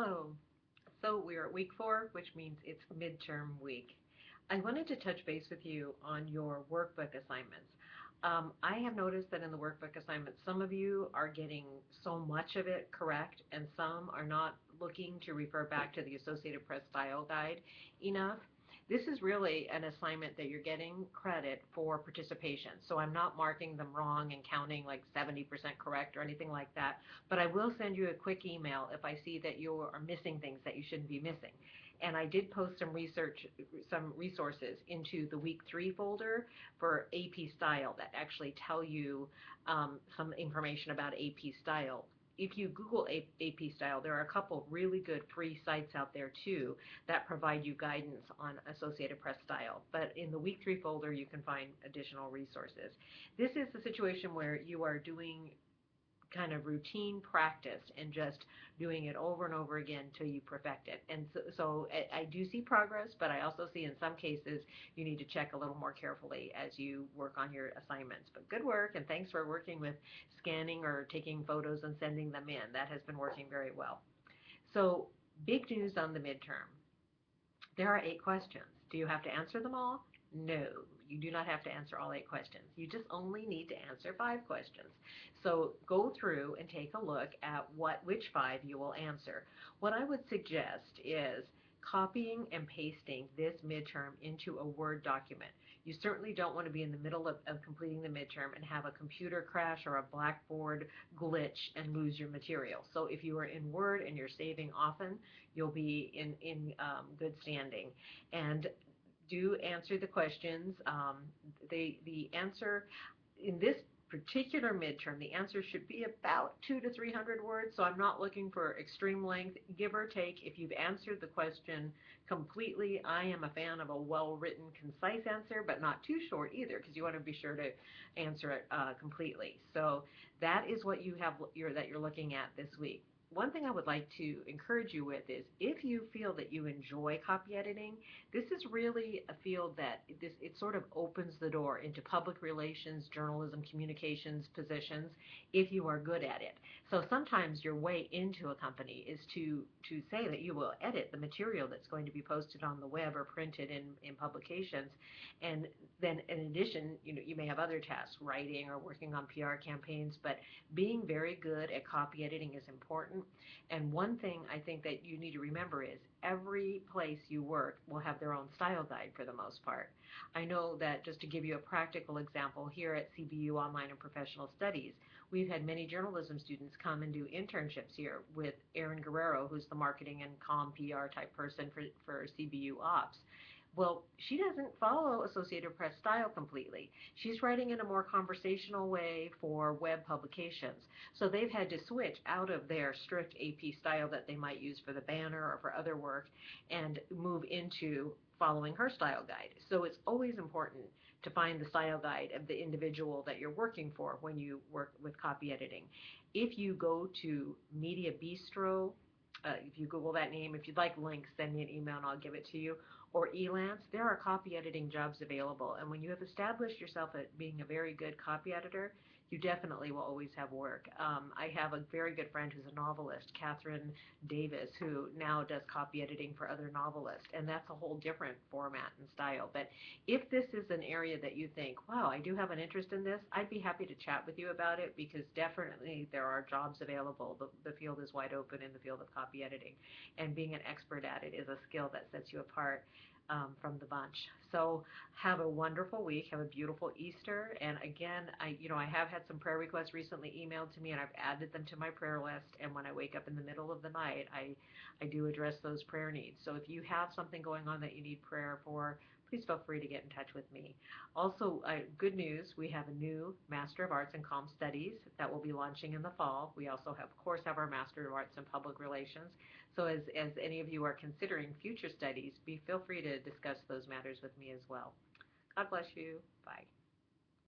Hello. So we are at week 4, which means it's midterm week. I wanted to touch base with you on your workbook assignments. I have noticed that in the workbook assignments, some of you are getting so much of it correct, and some are not looking to refer back to the Associated Press style guide enough. This is really an assignment that you're getting credit for participation. So I'm not marking them wrong and counting like 70% correct or anything like that. But I will send you a quick email if I see that you are missing things that you shouldn't be missing. And I did post some resources into the week 3 folder for AP style that actually tell you some information about AP style. If you Google AP style, there are a couple really good free sites out there too that provide you guidance on Associated Press style. But in the week 3 folder, you can find additional resources. This is the situation where you are doing kind of routine practice and just doing it over and over again until you perfect it. And so I do see progress, but I also see in some cases you need to check a little more carefully as you work on your assignments. But good work, and thanks for working with scanning or taking photos and sending them in. That has been working very well. So big news on the midterm. There are 8 questions. Do you have to answer them all? No, you do not have to answer all 8 questions. You just only need to answer 5 questions. So go through and take a look at which 5 you will answer. What I would suggest is copying and pasting this midterm into a Word document. You certainly don't want to be in the middle of completing the midterm and have a computer crash or a Blackboard glitch and lose your material. So if you are in Word and you're saving often, you'll be in good standing. And do answer the questions. The answer in this particular midterm, the answer should be about 200 to 300 words, so I'm not looking for extreme length, give or take. If you've answered the question completely, I am a fan of a well-written, concise answer, but not too short either, because you want to be sure to answer it completely. So that is what you have that you're looking at this week. One thing I would like to encourage you with is if you feel that you enjoy copy editing, this is really a field that it sort of opens the door into public relations, journalism, communications positions if you are good at it. So sometimes your way into a company is to say that you will edit the material that's going to be posted on the web or printed in publications. And then in addition, you may have other tasks, writing or working on PR campaigns, but being very good at copy editing is important. And one thing I think that you need to remember is every place you work will have their own style guide for the most part. I know that, just to give you a practical example, here at CBU Online and Professional Studies, we've had many journalism students come and do internships here with Erin Guerrero, who's the marketing and comm PR type person for CBU Ops. Well, she doesn't follow Associated Press style completely. She's writing in a more conversational way for web publications. So they've had to switch out of their strict AP style that they might use for the banner or for other work and move into following her style guide. So it's always important to find the style guide of the individual that you're working for when you work with copy editing. If you go to Media Bistro, if you Google that name, if you'd like links, send me an email and I'll give it to you. Or Elance, there are copy editing jobs available. And when you have established yourself at being a very good copy editor, you definitely will always have work. I have a very good friend who's a novelist, Catherine Davis, who now does copy editing for other novelists. And that's a whole different format and style. But if this is an area that you think, wow, I do have an interest in this, I'd be happy to chat with you about it, because definitely there are jobs available. The field is wide open in the field of copy editing. And being an expert at it is a skill that sets you apart from the bunch. So have a wonderful week. Have a beautiful Easter. And again, I have had some prayer requests recently emailed to me, and I've added them to my prayer list. And when I wake up in the middle of the night, I do address those prayer needs. So if you have something going on that you need prayer for, please feel free to get in touch with me. Also, good news, we have a new Master of Arts in Comm Studies that will be launching in the fall. We also, of course, have our Master of Arts in Public Relations. So as any of you are considering future studies, feel free to discuss those matters with me as well. God bless you. Bye.